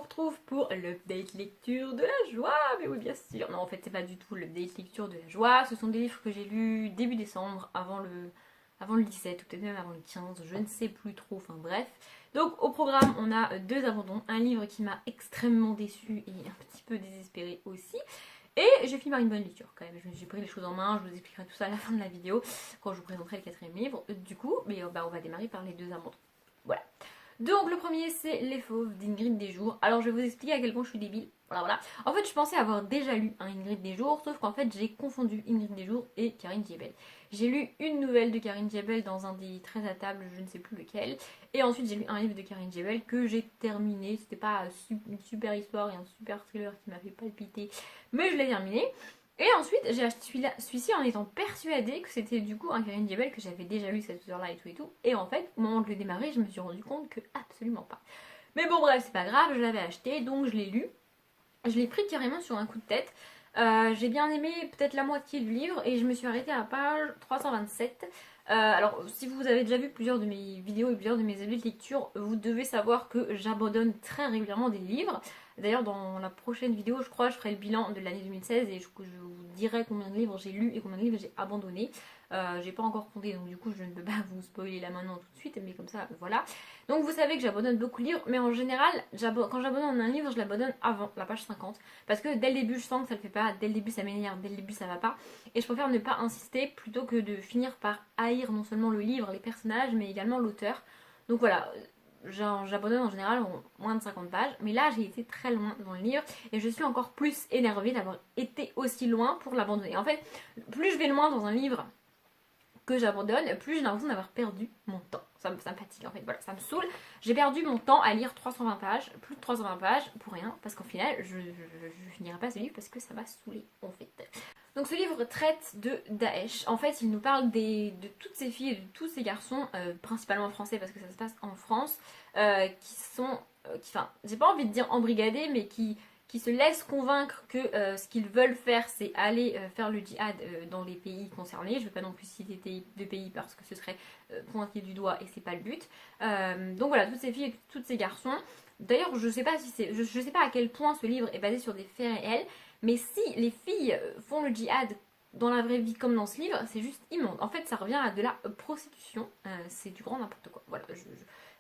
retrouve pour l'update lecture de la joie. Mais oui, bien sûr. Non, en fait, c'est pas du tout l'update lecture de la joie. Ce sont des livres que j'ai lus début décembre, avant le 17 ou peut-être même avant le 15. Je ne sais plus trop. Enfin bref. Donc au programme, on a deux abandons. Un livre qui m'a extrêmement déçue et un petit peu désespérée aussi. Et j'ai fini par une bonne lecture quand même. Je me suis pris les choses en main. Je vous expliquerai tout ça à la fin de la vidéo quand je vous présenterai le quatrième livre. Du coup, mais on va démarrer par les deux abandons. Voilà. Donc le premier c'est Les Fauves d'Ingrid Desjours. Alors je vais vous expliquer à quel point je suis débile. Voilà. En fait je pensais avoir déjà lu un Ingrid Desjours, sauf qu'en fait j'ai confondu Ingrid Desjours et Karine Diebel. J'ai lu une nouvelle de Karine Diebel dans un des 13 à table, je ne sais plus lequel. Et ensuite j'ai lu un livre de Karine Diebel que j'ai terminé. C'était pas une super histoire et un super thriller qui m'a fait palpiter, mais je l'ai terminé. Et ensuite, j'ai acheté celui-ci en étant persuadée que c'était du coup un Karine Diebel que j'avais déjà lu cette auteur-là et tout et tout. Et en fait, au moment de le démarrer, je me suis rendu compte que absolument pas. Mais bon, bref, c'est pas grave, je l'avais acheté, donc je l'ai lu. Je l'ai pris carrément sur un coup de tête. J'ai bien aimé peut-être la moitié du livre et je me suis arrêtée à la page 327. Alors, si vous avez déjà vu plusieurs de mes vidéos et plusieurs de mes avis de lecture, vous devez savoir que j'abandonne très régulièrement des livres. D'ailleurs, dans la prochaine vidéo, je crois, je ferai le bilan de l'année 2016 et je vous dirai combien de livres j'ai lus et combien de livres j'ai abandonnés. J'ai pas encore compté, donc du coup, je ne peux pas vous spoiler là maintenant tout de suite, mais comme ça, voilà. Donc, vous savez que j'abandonne beaucoup de livres, mais en général, quand j'abandonne un livre, je l'abandonne avant la page 50. Parce que dès le début, je sens que ça le fait pas, dès le début, ça m'énerve, dès le début, ça va pas. Et je préfère ne pas insister plutôt que de finir par haïr non seulement le livre, les personnages, mais également l'auteur. Donc voilà, j'abandonne en général en moins de 50 pages, mais là j'ai été très loin dans le livre et je suis encore plus énervée d'avoir été aussi loin pour l'abandonner. En fait, plus je vais loin dans un livre que j'abandonne, plus j'ai l'impression d'avoir perdu mon temps. Ça me fatigue en fait, voilà, ça me saoule. J'ai perdu mon temps à lire 320 pages, plus de 320 pages pour rien, parce qu'au final je finirai pas ce livre parce que ça m'a saoulé en fait. Donc ce livre traite de Daesh. En fait, il nous parle de toutes ces filles et de tous ces garçons, principalement français parce que ça se passe en France, qui sont, enfin, j'ai pas envie de dire embrigadés, mais qui se laissent convaincre que ce qu'ils veulent faire, c'est aller faire le djihad dans les pays concernés. Je ne vais pas non plus citer de pays parce que ce serait pointé du doigt et c'est pas le but. Donc voilà, toutes ces filles et tous ces garçons. D'ailleurs, je sais pas je sais pas à quel point ce livre est basé sur des faits réels. Mais si les filles font le djihad dans la vraie vie comme dans ce livre, c'est juste immonde. En fait, ça revient à de la prostitution. C'est du grand n'importe quoi. Voilà,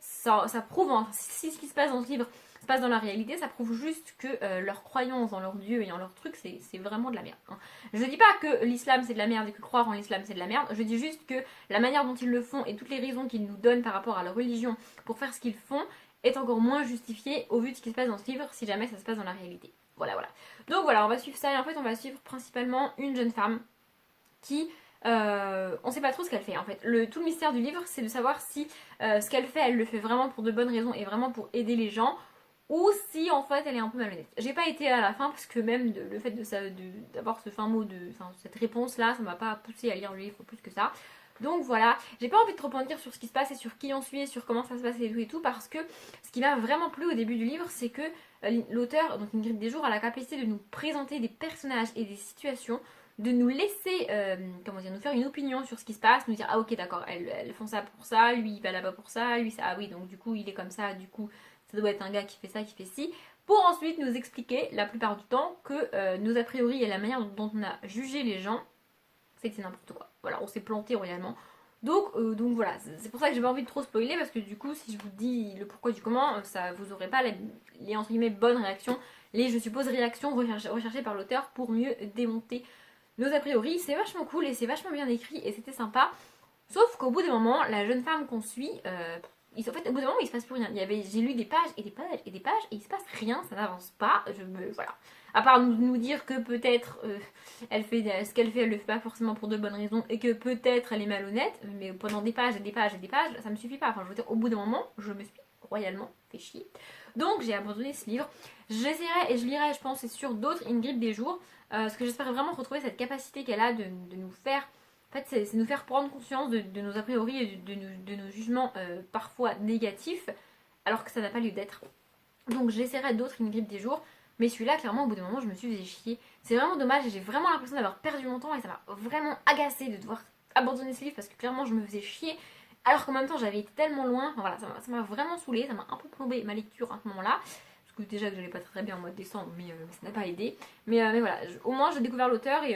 ça prouve, hein, si ce qui se passe dans ce livre se passe dans la réalité, ça prouve juste que leur croyance dans leur dieu et en leur truc, c'est vraiment de la merde. Hein. Je dis pas que l'islam c'est de la merde et que croire en l'islam c'est de la merde. Je dis juste que la manière dont ils le font et toutes les raisons qu'ils nous donnent par rapport à leur religion pour faire ce qu'ils font est encore moins justifiée au vu de ce qui se passe dans ce livre si jamais ça se passe dans la réalité. Voilà. Donc voilà, on va suivre ça et en fait on va suivre principalement une jeune femme qui... on sait pas trop ce qu'elle fait en fait. Tout le mystère du livre c'est de savoir si ce qu'elle fait, elle le fait vraiment pour de bonnes raisons et vraiment pour aider les gens ou si en fait elle est un peu malhonnête. J'ai pas été à la fin parce que même le fait d'avoir ce fin mot, cette réponse là, ça m'a pas poussé à lire le livre plus que ça. Donc voilà, j'ai pas envie de trop en dire sur ce qui se passe et sur qui on suit et sur comment ça se passe et tout parce que ce qui m'a vraiment plu au début du livre c'est que l'auteur, donc Ingrid Desjours, a la capacité de nous présenter des personnages et des situations, de nous laisser, nous faire une opinion sur ce qui se passe, nous dire ah ok d'accord, elles font ça pour ça, lui il va là-bas pour ça, lui ça, ah oui donc du coup il est comme ça, du coup ça doit être un gars qui fait ça, qui fait ci, pour ensuite nous expliquer la plupart du temps que nos a priori et la manière dont on a jugé les gens, c'est n'importe quoi. Voilà, on s'est planté royalement. Donc voilà, c'est pour ça que j'ai pas envie de trop spoiler parce que du coup si je vous dis le pourquoi du comment, ça vous aurez pas les entre guillemets bonnes réactions, les je suppose réactions recherchées par l'auteur pour mieux démonter nos a priori. C'est vachement cool et c'est vachement bien écrit et c'était sympa. Sauf qu'au bout d'un moment, la jeune femme qu'on suit, en fait, au bout d'un moment, il se passe plus rien. J'ai lu des pages et des pages et des pages et il se passe rien, ça n'avance pas. Voilà. À part nous dire que peut-être elle fait ce qu'elle fait, elle le fait pas forcément pour de bonnes raisons et que peut-être elle est malhonnête, mais pendant des pages et des pages et des pages, ça me suffit pas. Enfin, je veux dire, au bout d'un moment, je me suis royalement fait chier. Donc j'ai abandonné ce livre. J'essaierai et je lirai, je pense, c'est sûr, d'autres Ingrid Desjours, parce que j'espère vraiment retrouver cette capacité qu'elle a de nous faire. En fait, c'est nous faire prendre conscience de nos a priori et de nos jugements parfois négatifs, alors que ça n'a pas lieu d'être. Donc j'essaierai d'autres Ingrid Desjours, mais celui-là, clairement, au bout d'un moment, je me suis fait chier. C'est vraiment dommage et j'ai vraiment l'impression d'avoir perdu mon temps et ça m'a vraiment agacée de devoir abandonner ce livre parce que clairement, je me faisais chier. Alors qu'en même temps, j'avais été tellement loin. Enfin, voilà, ça m'a vraiment saoulée, ça m'a un peu plombé ma lecture à ce moment-là. Parce parce que déjà que j'allais pas très bien au mois de décembre, mais ça n'a pas aidé. Mais voilà, au moins j'ai découvert l'auteur et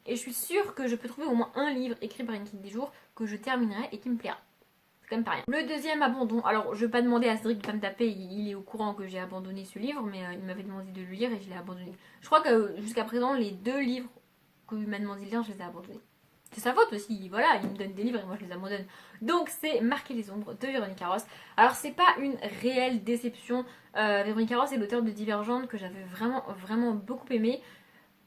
je suis sûre que je peux trouver au moins un livre écrit par une Kid des jours que je terminerai et qui me plaira. C'est quand même pas rien. Le deuxième abandon, alors je vais pas demander à Cédric de pas me taper, il est au courant que j'ai abandonné ce livre, mais il m'avait demandé de le lire et je l'ai abandonné. Je crois que jusqu'à présent, les 2 livres qu'il m'a demandé de lire, je les ai abandonnés. C'est sa faute aussi, voilà, il me donne des livres et moi je les abandonne. Donc c'est Marquer les ombres de Véronique Ross. Alors c'est pas une réelle déception. Véronique Ross est l'auteur de Divergente que j'avais vraiment beaucoup aimé.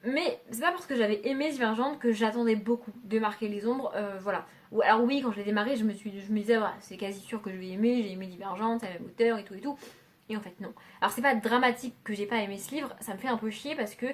Mais c'est pas parce que j'avais aimé Divergente que j'attendais beaucoup de Marquer les ombres, voilà. Alors oui, quand je l'ai démarré, je me disais, voilà, c'est quasi sûr que je vais aimer, j'ai aimé Divergente, c'est la même auteur et tout et tout. Et en fait non. Alors c'est pas dramatique que j'ai pas aimé ce livre, ça me fait un peu chier parce que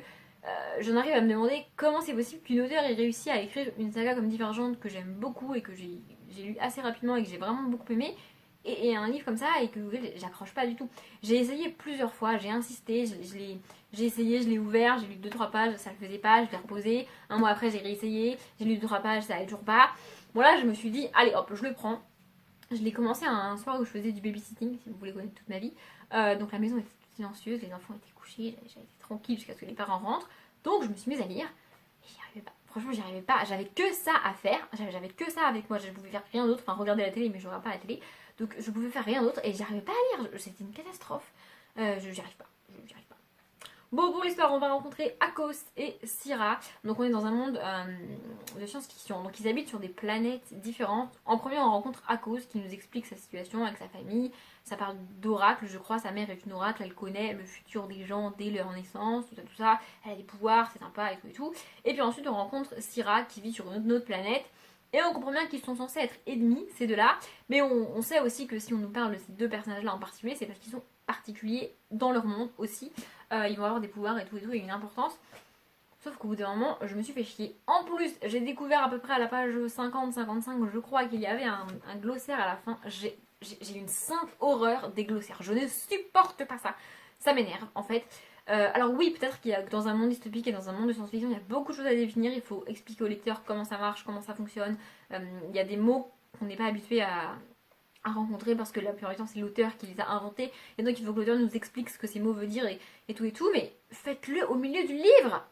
j'en arrive à me demander comment c'est possible qu'une auteure ait réussi à écrire une saga comme Divergente que j'aime beaucoup et que j'ai lu assez rapidement et que j'ai vraiment beaucoup aimé, et un livre comme ça et que j'accroche pas du tout. J'ai essayé plusieurs fois, j'ai insisté, j'ai essayé, je l'ai ouvert, j'ai lu 2-3 pages, ça le faisait pas, je l'ai reposé. Un mois après, j'ai réessayé, j'ai lu 2-3 pages, ça allait toujours pas. Bon là, je me suis dit, allez hop, je le prends. Je l'ai commencé un soir où je faisais du babysitting, si vous voulez connaître toute ma vie. Donc la maison était toute silencieuse, les enfants étaient couchés, j'avais été tranquille jusqu'à ce que les parents rentrent. Donc je me suis mise à lire et j'y arrivais pas. Franchement, j'y arrivais pas. J'avais que ça à faire. J'avais que ça avec moi. Je pouvais faire rien d'autre. Enfin, regarder la télé, mais je regarde pas la télé. Donc je pouvais faire rien d'autre et j'y arrivais pas à lire. C'était une catastrophe. J'y arrive pas. J'y arrive pas. Bon, pour l'histoire, on va rencontrer Akos et Syrah. Donc on est dans un monde de science-fiction. Donc ils habitent sur des planètes différentes. En premier, on rencontre Akos qui nous explique sa situation avec sa famille. Ça parle d'oracle, je crois. Sa mère est une oracle, elle connaît le futur des gens dès leur naissance, tout ça, tout ça. Elle a des pouvoirs, c'est sympa et tout et tout. Et puis ensuite, on rencontre Syrah qui vit sur une autre planète. Et on comprend bien qu'ils sont censés être ennemis, ces deux-là. Mais on sait aussi que si on nous parle de ces 2 personnages-là en particulier, c'est parce qu'ils sont particuliers dans leur monde aussi. Ils vont avoir des pouvoirs et tout et une importance. Sauf qu'au bout d'un moment, je me suis fait chier. En plus, j'ai découvert à peu près à la page 50-55, je crois qu'il y avait un glossaire à la fin. J'ai une sainte horreur des glossaires. Je ne supporte pas ça. Ça m'énerve en fait. Alors oui, peut-être qu'il y a dans un monde dystopique et dans un monde de science-fiction, il y a beaucoup de choses à définir. Il faut expliquer au lecteur comment ça marche, comment ça fonctionne. Il y a des mots qu'on n'est pas habitué à rencontrer parce que la plupart du temps c'est l'auteur qui les a inventés. Et donc il faut que l'auteur nous explique ce que ces mots veulent dire et tout. Mais faites-le au milieu du livre.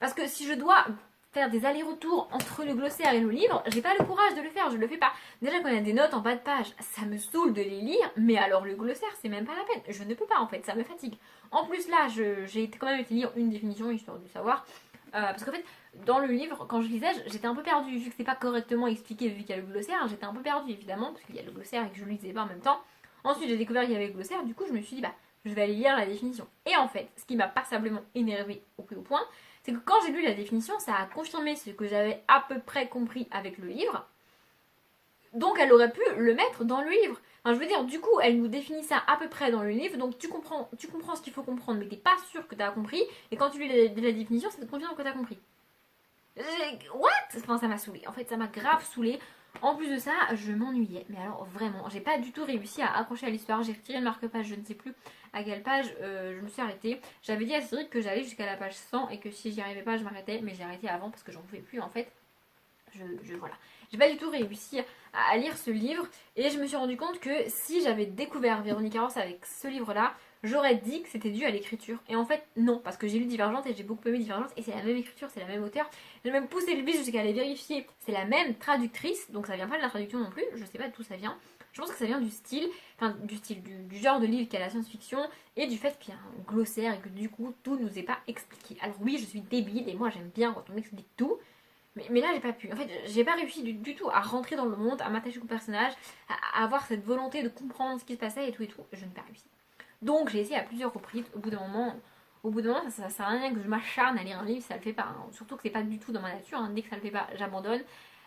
Parce que si je dois faire des allers-retours entre le glossaire et le livre, j'ai pas le courage de le faire, je le fais pas. Déjà quand il y a des notes en bas de page, ça me saoule de les lire, mais alors le glossaire c'est même pas la peine, je ne peux pas en fait, ça me fatigue. En plus là, j'ai quand même été lire une définition histoire de savoir, parce qu'en fait dans le livre, quand je lisais, j'étais un peu perdue, vu que c'est pas correctement expliqué, vu qu'il y a le glossaire, j'étais un peu perdue évidemment, parce qu'il y a le glossaire et que je le lisais pas en même temps. Ensuite j'ai découvert qu'il y avait le glossaire, du coup je me suis dit bah je vais aller lire la définition. Et en fait, ce qui m'a passablement énervée au plus haut point, c'est que quand j'ai lu la définition, ça a confirmé ce que j'avais à peu près compris avec le livre. Donc elle aurait pu le mettre dans le livre. Enfin, je veux dire, du coup, elle nous définit ça à peu près dans le livre, donc tu comprends ce qu'il faut comprendre, mais t'es pas sûr que t'as compris, et quand tu lis la définition, ça te confirme que t'as compris. What? Enfin, ça m'a saoulé. En fait, ça m'a grave saoulé. En plus de ça, je m'ennuyais. Mais alors, vraiment, j'ai pas du tout réussi à accrocher à l'histoire. J'ai retiré le marque-page, je ne sais plus à quelle page je me suis arrêtée. J'avais dit à Cédric que j'allais jusqu'à la page 100 et que si j'y arrivais pas, je m'arrêtais. Mais j'ai arrêté avant parce que j'en pouvais plus en fait. Voilà. J'ai pas du tout réussi à lire ce livre. Et je me suis rendu compte que si j'avais découvert Véronique Ross avec ce livre-là, j'aurais dit que c'était dû à l'écriture. Et en fait, non, parce que j'ai lu Divergente et j'ai beaucoup aimé Divergente et c'est la même écriture, c'est la même auteur. J'ai même poussé le vice jusqu'à aller vérifier. C'est la même traductrice, donc ça vient pas de la traduction non plus, je sais pas d'où ça vient. Je pense que ça vient du style, du genre de livre qu'est la science-fiction et du fait qu'il y a un glossaire et que du coup tout nous est pas expliqué. Alors oui, je suis débile et moi j'aime bien quand on m'explique tout. Mais là j'ai pas pu, en fait j'ai pas réussi du tout à rentrer dans le monde, à m'attacher au personnage, à avoir cette volonté de comprendre ce qui se passait et tout, je n'ai pas réussi. Donc j'ai essayé à plusieurs reprises, au bout d'un moment ça sert à rien que je m'acharne à lire un livre, ça le fait pas, hein. Surtout que c'est pas du tout dans ma nature, hein. Dès que ça le fait pas j'abandonne.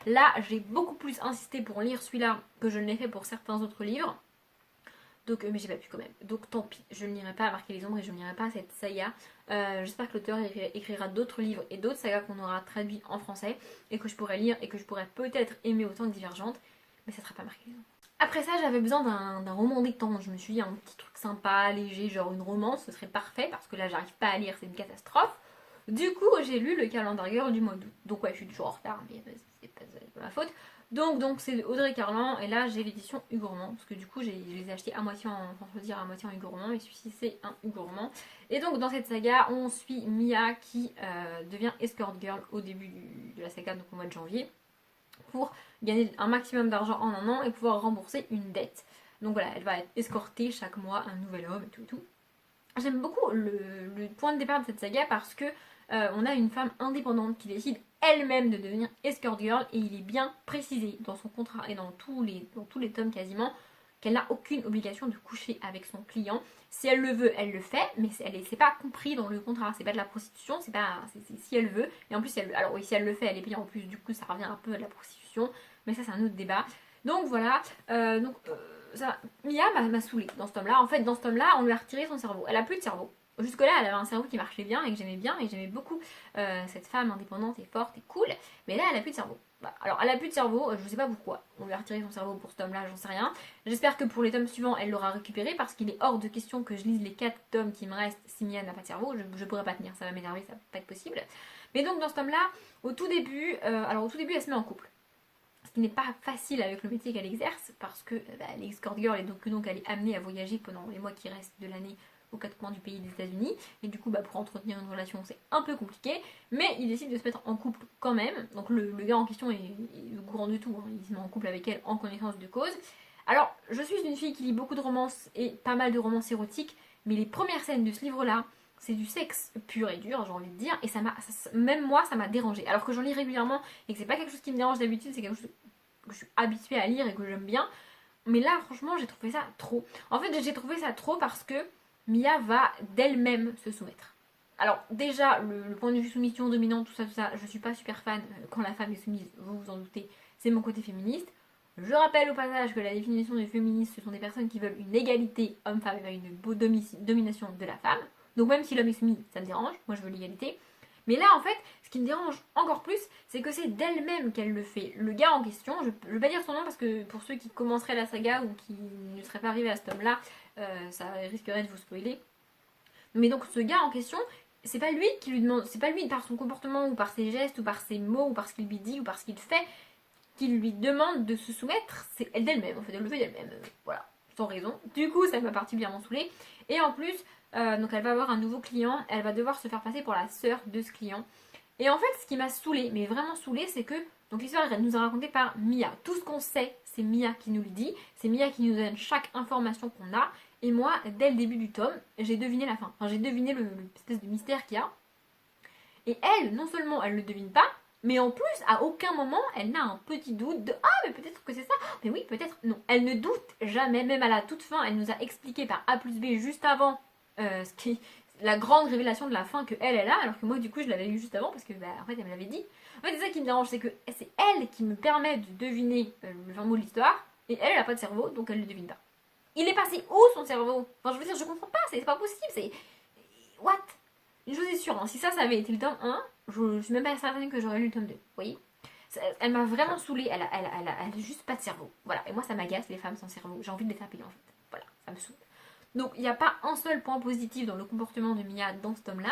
Là j'ai beaucoup plus insisté pour lire celui-là que je ne l'ai fait pour certains autres livres. Donc, mais j'ai pas pu quand même. Donc tant pis, je ne lirai pas à Marquer les ombres et je ne lirai pas cette saga. J'espère que l'auteur écrira d'autres livres et d'autres sagas qu'on aura traduits en français et que je pourrai lire et que je pourrai peut-être aimer autant que Divergente. Mais ça sera pas Marquer les ombres. Après ça, j'avais besoin d'un roman détente. Je me suis dit un petit truc sympa, léger, genre une romance, ce serait parfait parce que là j'arrive pas à lire, c'est une catastrophe. Du coup, j'ai lu le Calendar Girl du mois d'août. Donc ouais, je suis toujours en retard, mais c'est pas ma faute. Donc c'est Audrey Carlan, et là j'ai l'édition Hugo Roman, parce que du coup je les ai achetés à moitié en, enfin je veux dire à moitié en Hugo Roman, mais celui-ci c'est un Hugo Roman. Et donc dans cette saga, on suit Mia qui devient escort girl au début de la saga, donc au mois de janvier, pour gagner un maximum d'argent en un an et pouvoir rembourser une dette. Donc voilà, elle va être escortée chaque mois un nouvel homme et tout et tout. J'aime beaucoup le point de départ de cette saga parce que on a une femme indépendante qui décide elle-même de devenir escort girl, et il est bien précisé dans son contrat et dans tous les tomes quasiment qu'elle n'a aucune obligation de coucher avec son client. Si elle le veut, elle le fait, mais c'est pas compris dans le contrat. C'est pas de la prostitution, c'est si elle veut. Et en plus, alors oui, si elle le fait, elle est payée en plus. Du coup, ça revient un peu à de la prostitution, mais ça c'est un autre débat. Donc voilà. Mia m'a saoulée dans ce tome-là. En fait, dans ce tome-là, on lui a retiré son cerveau. Elle a plus de cerveau. Jusque-là, elle avait un cerveau qui marchait bien et que j'aimais bien, et j'aimais beaucoup cette femme indépendante et forte et cool. Mais là, elle a plus de cerveau. Bah, alors, elle a plus de cerveau, je sais pas pourquoi. On lui a retiré son cerveau pour ce tome-là, j'en sais rien. J'espère que pour les tomes suivants, elle l'aura récupéré, parce qu'il est hors de question que je lise les 4 tomes qui me restent si Mia n'a pas de cerveau. Je pourrais pas tenir, ça va m'énerver, ça va pas être possible. Mais donc, dans ce tome-là, au tout début, elle se met en couple. Ce qui n'est pas facile avec le métier qu'elle exerce, parce que elle est escort girl, et donc elle est amenée à voyager pendant les mois qui restent de l'année aux 4 coins du pays des États-Unis, et du coup pour entretenir une relation c'est un peu compliqué, mais il décide de se mettre en couple quand même. Donc le gars en question est au courant de tout, hein. Il se met en couple avec elle en connaissance de cause. Alors je suis une fille qui lit beaucoup de romances et pas mal de romances érotiques, mais les premières scènes de ce livre-là, c'est du sexe pur et dur, j'ai envie de dire, et même moi ça m'a dérangé. Alors que j'en lis régulièrement et que c'est pas quelque chose qui me dérange d'habitude, c'est quelque chose que je suis habituée à lire et que j'aime bien. Mais là, franchement, j'ai trouvé ça trop. En fait, j'ai trouvé ça trop parce que Mia va d'elle-même se soumettre. Alors, déjà, le point de vue soumission, dominant, tout ça, je suis pas super fan quand la femme est soumise, vous vous en doutez, c'est mon côté féministe. Je rappelle au passage que la définition du féministe, ce sont des personnes qui veulent une égalité homme-femme et une domination de la femme. Donc même si l'homme est soumis, ça me dérange, moi je veux l'égalité. Mais là, en fait, ce qui me dérange encore plus, c'est que c'est d'elle-même qu'elle le fait. Le gars en question, je ne vais pas dire son nom parce que pour ceux qui commenceraient la saga ou qui ne seraient pas arrivés à ce tome-là, ça risquerait de vous spoiler. Mais donc ce gars en question, c'est pas lui qui lui demande, c'est pas lui par son comportement ou par ses gestes ou par ses mots ou par ce qu'il lui dit ou par ce qu'il fait qui lui demande de se soumettre, c'est elle d'elle-même, en fait, elle le fait d'elle-même, voilà, sans raison. Du coup, ça m'a particulièrement saoulée. Et en plus, donc elle va avoir un nouveau client, elle va devoir se faire passer pour la sœur de ce client. Et en fait, ce qui m'a saoulée, mais vraiment saoulée, c'est que donc l'histoire elle nous est racontée par Mia. Tout ce qu'on sait, c'est Mia qui nous le dit, c'est Mia qui nous donne chaque information qu'on a. Et moi, dès le début du tome, j'ai deviné la fin. Enfin, j'ai deviné l'espèce de mystère qu'il y a. Et elle, non seulement elle le devine pas, mais en plus, à aucun moment, elle n'a un petit doute de « Ah, mais peut-être que c'est ça. Mais oui, peut-être. » Non, elle ne doute jamais, même à la toute fin. Elle nous a expliqué par A plus B juste avant ce qui la grande révélation de la fin que elle a, alors que moi, du coup, je l'avais lu juste avant parce que, en fait, elle me l'avait dit. En fait, c'est ça qui me dérange, c'est que c'est elle qui me permet de deviner le fin mot de l'histoire, et elle n'a pas de cerveau, donc elle ne le devine pas. Il est passé où son cerveau? Enfin, je veux dire, je comprends pas, c'est pas possible, c'est... What? Une chose est sûre, hein, si ça avait été le tome 1, je suis même pas certaine que j'aurais lu le tome 2. Vous voyez? Elle m'a vraiment saoulée, elle a juste pas de cerveau. Voilà, et moi ça m'agace les femmes sans cerveau. J'ai envie de les taper en fait. Voilà, ça me saoule. Donc il n'y a pas un seul point positif dans le comportement de Mia dans ce tome-là.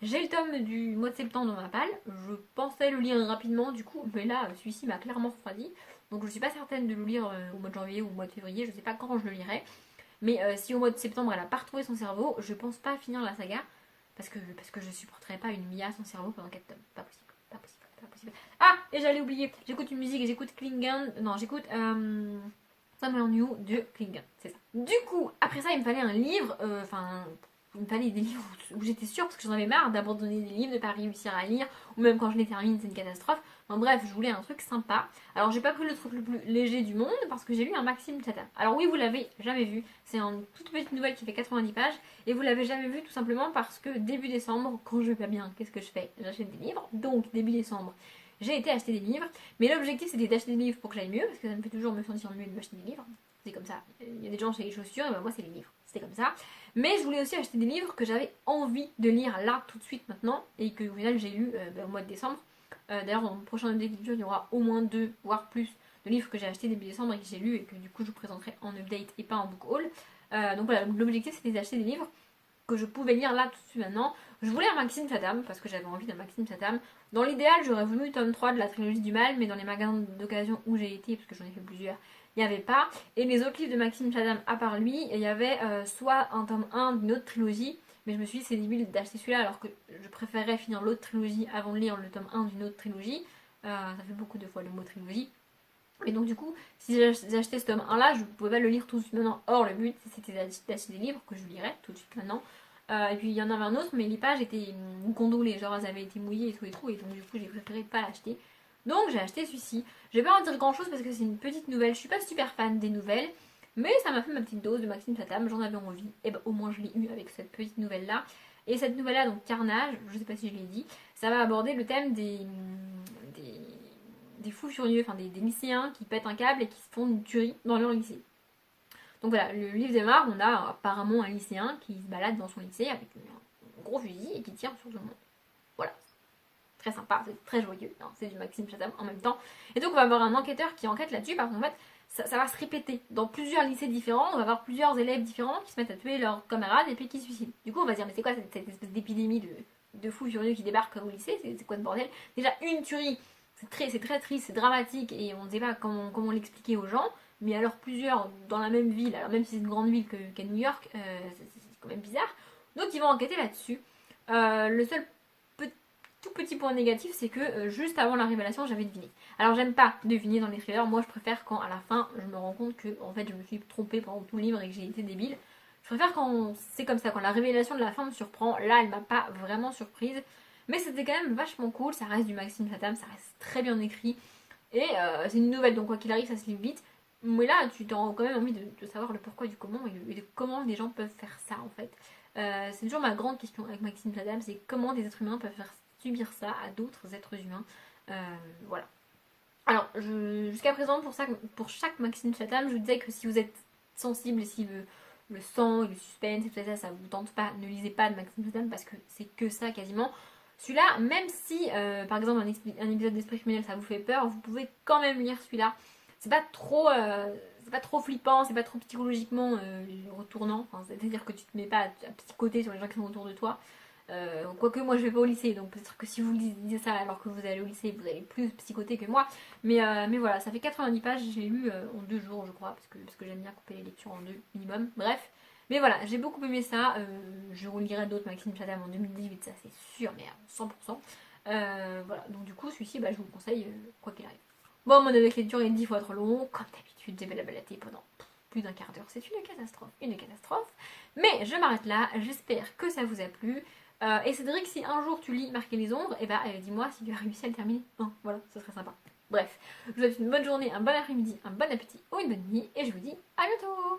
J'ai le tome du mois de septembre dans ma palle. Je pensais le lire rapidement du coup, mais là celui-ci m'a clairement refroidi. Donc je suis pas certaine de le lire au mois de janvier ou au mois de février. Je sais pas quand je le lirai. Mais si au mois de septembre elle a pas retrouvé son cerveau, je pense pas finir la saga. Parce que je supporterais pas une Mia sans cerveau pendant 4 tomes. Pas possible, pas possible, pas possible. Ah, et j'allais oublier, j'écoute une musique et j'écoute Klingon. Non, j'écoute Somewhere New de Klingon, c'est ça. Du coup, après ça, il me fallait un livre, il me fallait des livres où j'étais sûre, parce que j'en avais marre d'abandonner des livres, de ne pas réussir à lire, ou même quand je les termine, c'est une catastrophe. Enfin bref, je voulais un truc sympa. Alors j'ai pas pris le truc le plus léger du monde, parce que j'ai lu un Maxime Chatham. Alors oui, vous l'avez jamais vu, c'est une toute petite nouvelle qui fait 90 pages, et vous l'avez jamais vu tout simplement parce que début décembre, quand je vais pas bien, qu'est-ce que je fais? J'achète des livres, donc début décembre, j'ai été acheter des livres, mais l'objectif c'était d'acheter des livres pour que j'aille mieux, parce que ça me fait toujours me sentir mieux de m'acheter des livres. C'est comme ça. Il y a des gens chez les chaussures, et ben moi c'est les livres. C'était comme ça. Mais je voulais aussi acheter des livres que j'avais envie de lire là, tout de suite, maintenant, et que au final j'ai lu au mois de décembre. D'ailleurs, dans le prochain update lecture, il y aura au moins 2, voire plus, de livres que j'ai achetés début décembre et que j'ai lus et que du coup je vous présenterai en update et pas en book haul. Donc voilà, l'objectif c'était d'acheter des livres que je pouvais lire là tout de suite maintenant. Je voulais un Maxime Satam parce que j'avais envie d'un Maxime Satam. Dans l'idéal, j'aurais voulu le tome 3 de la trilogie du mal, mais dans les magasins d'occasion où j'ai été, parce que j'en ai fait plusieurs, il n'y avait pas. Et les autres livres de Maxime Satam, à part lui, il y avait soit un tome 1 d'une autre trilogie, mais je me suis dit c'est débile d'acheter celui-là alors que je préférerais finir l'autre trilogie avant de lire le tome 1 d'une autre trilogie. Ça fait beaucoup de fois le mot trilogie. Et donc du coup, si j'achetais ce tome 1 là, je ne pouvais pas le lire tout de suite maintenant. Or le but c'était d'acheter des livres que je lirais tout de suite maintenant. Et puis il y en avait un autre, mais les pages étaient gondolées, genre elles avaient été mouillées et tout, et donc du coup j'ai préféré pas l'acheter. Donc j'ai acheté celui-ci. Je vais pas en dire grand chose parce que c'est une petite nouvelle, je suis pas super fan des nouvelles, mais ça m'a fait ma petite dose de Maxime Satam, j'en avais envie, et ben au moins je l'ai eu avec cette petite nouvelle là. Et cette nouvelle là, donc Carnage, je sais pas si je l'ai dit, ça va aborder le thème des fous furieux, enfin des lycéens qui pètent un câble et qui se font une tuerie dans leur lycée. Donc voilà, le livre démarre, on a apparemment un lycéen qui se balade dans son lycée avec un gros fusil et qui tire sur tout le monde. Voilà. Très sympa, c'est très joyeux, hein, c'est du Maxime Chatham en même temps. Et donc on va avoir un enquêteur qui enquête là-dessus parce qu'en fait ça va se répéter. Dans plusieurs lycées différents, on va avoir plusieurs élèves différents qui se mettent à tuer leurs camarades et puis qui se suicident. Du coup on va se dire mais c'est quoi cette espèce d'épidémie de fous furieux qui débarquent au lycée, c'est quoi ce bordel? Déjà une tuerie, c'est très triste, c'est dramatique et on ne sait pas comment l'expliquer aux gens. Mais alors plusieurs dans la même ville, alors même si c'est une grande ville qu'à New York, c'est quand même bizarre. Donc ils vont enquêter là-dessus. Le seul tout petit point négatif, c'est que juste avant la révélation, j'avais deviné. Alors j'aime pas deviner dans les thrillers, moi je préfère quand à la fin je me rends compte que en fait je me suis trompée pendant tout le livre et que j'ai été débile. Je préfère quand c'est comme ça, quand la révélation de la fin me surprend. Là elle m'a pas vraiment surprise, mais c'était quand même vachement cool, ça reste du Maxime Satam, ça reste très bien écrit. Et c'est une nouvelle, donc quoi qu'il arrive ça se lit vite. Mais là, tu t'as quand même envie de savoir le pourquoi du comment et de comment les gens peuvent faire ça en fait. C'est toujours ma grande question avec Maxime Satam, c'est comment des êtres humains peuvent faire subir ça à d'autres êtres humains. Voilà. Alors, jusqu'à présent, pour chaque Maxime Satam, je vous disais que si vous êtes sensible, si le sang, le suspense et tout ça, ça vous tente pas, ne lisez pas de Maxime Satam parce que c'est que ça quasiment. Celui-là, même si par exemple un épisode d'Esprit criminel ça vous fait peur, vous pouvez quand même lire celui-là. C'est pas trop flippant, c'est pas trop psychologiquement retournant. Enfin, c'est-à-dire que tu te mets pas à psychoter sur les gens qui sont autour de toi. Quoique moi je vais pas au lycée, donc peut-être que si vous lisez ça alors que vous allez au lycée, vous allez plus psychoter que moi. Mais voilà, ça fait 90 pages, j'ai lu en 2 jours je crois, parce que j'aime bien couper les lectures en 2 minimum. Bref. Mais voilà, j'ai beaucoup aimé ça. Je relirai d'autres Maxime Chatham en 2018, ça c'est sûr, mais à 100%. Voilà, donc du coup, celui-ci, je vous le conseille quoi qu'il arrive. Bon, mon avec lecture est 10 fois trop long, comme d'habitude, j'ai balaballaté pendant plus d'un quart d'heure. C'est une catastrophe. Mais je m'arrête là, j'espère que ça vous a plu. Et Cédric, si un jour tu lis Marquer les ombres, dis-moi si tu as réussi à le terminer. Voilà, ce serait sympa. Bref, je vous souhaite une bonne journée, un bon après-midi, un bon appétit ou une bonne nuit, et je vous dis à bientôt.